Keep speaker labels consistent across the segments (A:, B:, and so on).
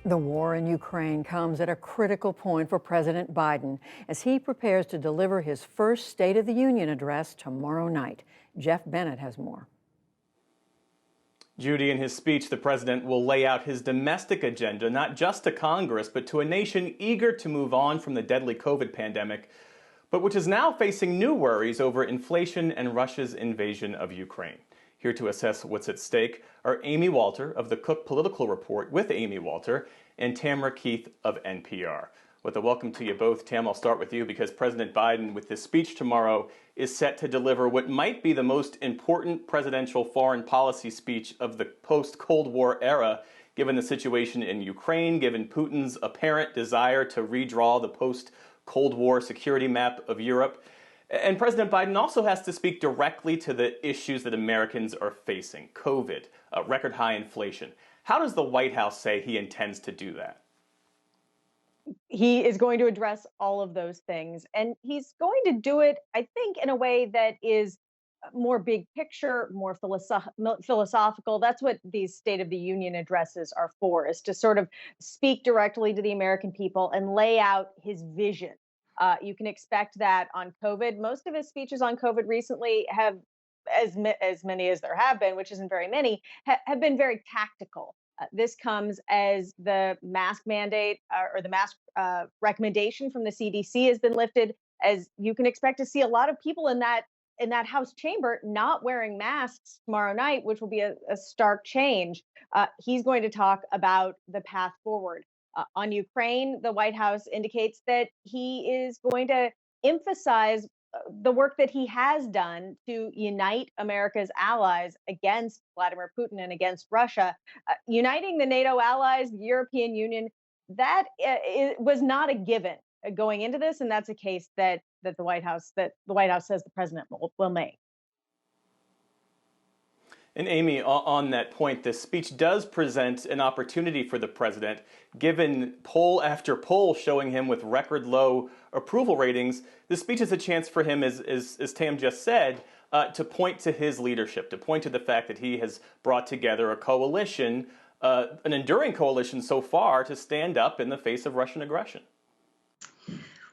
A: The war in Ukraine comes at a critical point for President Biden as he prepares to deliver his first State of the Union address tomorrow night. Jeff Bennett has more.
B: Judy, in his speech, the president will lay out his domestic agenda, not just to Congress, but to a nation eager to move on from the deadly COVID pandemic, but which is now facing new worries over inflation and Russia's invasion of Ukraine. Here to assess what's at stake are Amy Walter of the Cook Political Report with Amy Walter and Tamara Keith of NPR. With a welcome to you both. Tam, I'll start with you because President Biden, with this speech tomorrow, is set to deliver what might be the most important presidential foreign policy speech of the post-Cold War era, given the situation in Ukraine, given Putin's apparent desire to redraw the post-Cold War security map of Europe. And President Biden also has to speak directly to the issues that Americans are facing: COVID, record high inflation. How does the White House say he intends to do that?
C: He is going to address all of those things, and he's going to do it, I think, in a way that is more big picture, more philosophical. That's what these State of the Union addresses are for, is to sort of speak directly to the American people and lay out his vision. You can expect that on COVID. Most of his speeches on COVID recently have, as many as there have been, which isn't very many, have been very tactical. This comes as the mask mandate or the mask recommendation from the CDC has been lifted. As you can expect to see a lot of people in that House chamber not wearing masks tomorrow night, which will be a stark change. He's going to talk about the path forward. On Ukraine, the White House indicates that he is going to emphasize the work that he has done to unite America's allies against Vladimir Putin and against Russia. Uniting the NATO allies, the European Union, that was not a given going into this, and that's a case that the White House says the president will make.
B: And Amy, on that point, this speech does present an opportunity for the president, given poll after poll showing him with record low approval ratings. This speech is a chance for him, as Tam just said, to point to his leadership, to point to the fact that he has brought together a coalition, an enduring coalition so far, to stand up in the face of Russian aggression.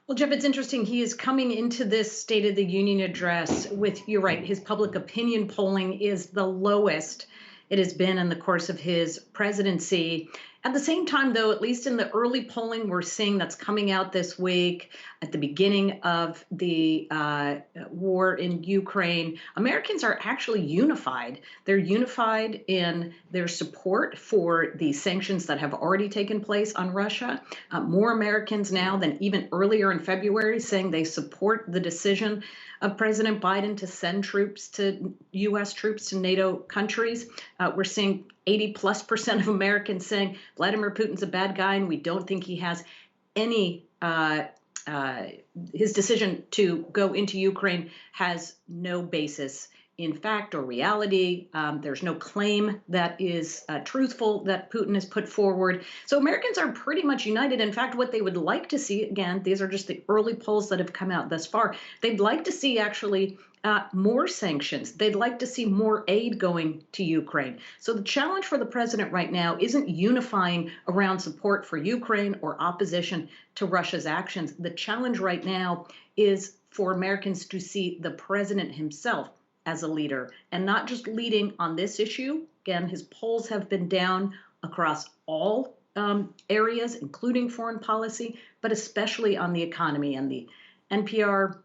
D: Well, Jeff, it's interesting. He is coming into this State of the Union address with, you're right, his public opinion polling is the lowest it has been in the course of his presidency. At the same time, though, at least in the early polling we're seeing that's coming out this week, at the beginning of the war in Ukraine, Americans are actually unified. They're unified in their support for the sanctions that have already taken place on Russia. More Americans now than even earlier in February saying they support the decision of President Biden to send U.S. troops to NATO countries. We're seeing 80+% of Americans saying Vladimir Putin's a bad guy and we don't think he has any, his decision to go into Ukraine has no basis in fact or reality. There's no claim that is truthful that Putin has put forward. So Americans are pretty much united. In fact, what they would like to see, again, these are just the early polls that have come out thus far, they'd like to see actually more sanctions. They'd like to see more aid going to Ukraine. So the challenge for the president right now isn't unifying around support for Ukraine or opposition to Russia's actions. The challenge right now is for Americans to see the president himself as a leader and not just leading on this issue. Again, his polls have been down across all areas, including foreign policy, but especially on the economy. And the NPR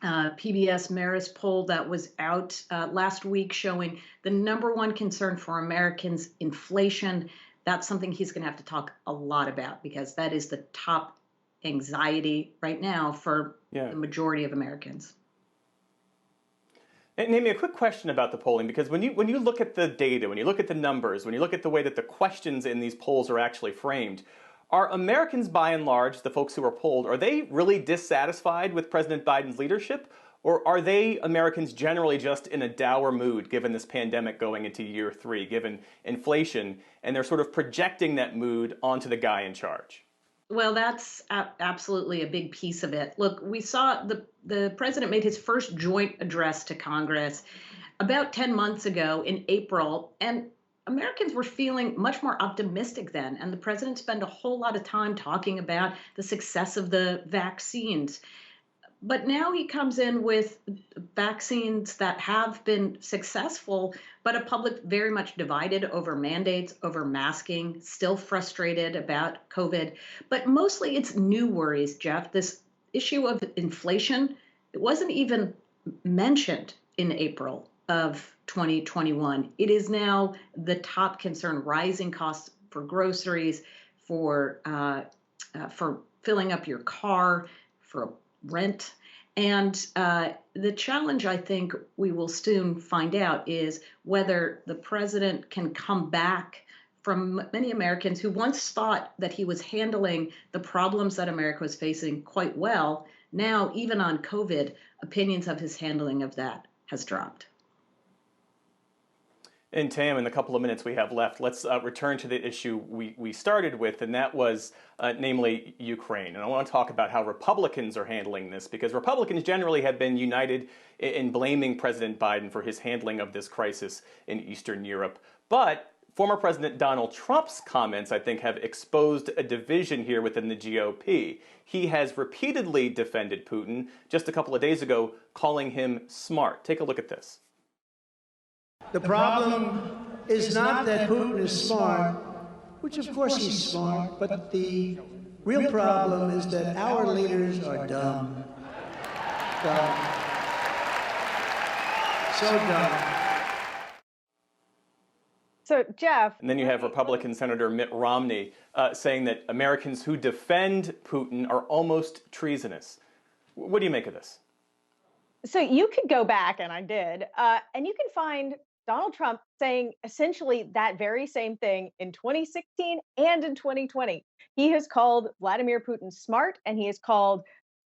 D: PBS Marist poll that was out last week showing the number one concern for Americans, inflation. That's something he's going to have to talk a lot about because that is the top anxiety right now for the majority of Americans.
B: And Amy, a quick question about the polling, because when you look at the data, when you look at the numbers, when you look at the way that the questions in these polls are actually framed, are Americans, by and large, the folks who are polled, are they really dissatisfied with President Biden's leadership? Or are they Americans generally just in a dour mood, given this pandemic going into year 3, given inflation, and they're sort of projecting that mood onto the guy in charge?
D: Well, that's absolutely a big piece of it. Look, we saw the president made his first joint address to Congress about 10 months ago in April, and Americans were feeling much more optimistic then, and the president spent a whole lot of time talking about the success of the vaccines. But now he comes in with vaccines that have been successful, but a public very much divided over mandates, over masking, still frustrated about COVID. But mostly it's new worries, Jeff. This issue of inflation, it wasn't even mentioned in April of 2021. It is now the top concern, rising costs for groceries, for filling up your car, for rent. And the challenge, I think, we will soon find out is whether the president can come back from many Americans who once thought that he was handling the problems that America was facing quite well. Now, even on COVID, opinions of his handling of that has dropped.
B: And Tam, in the couple of minutes we have left, let's return to the issue we started with, and that was namely Ukraine. And I want to talk about how Republicans are handling this, because Republicans generally have been united in blaming President Biden for his handling of this crisis in Eastern Europe. But former President Donald Trump's comments, I think, have exposed a division here within the GOP. He has repeatedly defended Putin, just a couple of days ago, calling him smart. Take a look at this.
E: The problem is not that Putin is smart, which of course he's smart, but the real problem is that our leaders are dumb. Dumb. So dumb.
C: So, Jeff.
B: And then you have Republican Senator Mitt Romney saying that Americans who defend Putin are almost treasonous. What do you make of this?
C: So you could go back, and I did, and you can find Donald Trump saying essentially that very same thing in 2016 and in 2020. He has called Vladimir Putin smart, and he has called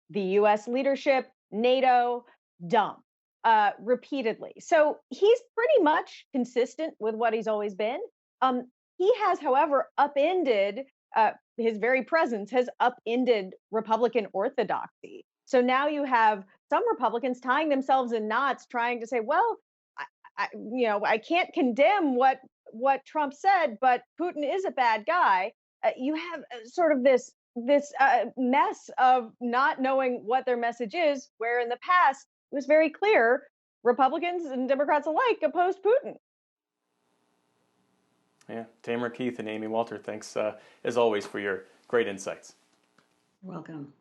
C: the U.S. leadership, NATO, dumb, repeatedly. So he's pretty much consistent with what he's always been. He has, however, upended, his very presence has upended Republican orthodoxy. So now you have some Republicans tying themselves in knots, trying to say, well, I can't condemn what Trump said, but Putin is a bad guy. You have sort of this mess of not knowing what their message is, where in the past it was very clear Republicans and Democrats alike opposed Putin.
B: Yeah, Tamara Keith and Amy Walter, thanks as always for your great insights.
D: You're welcome.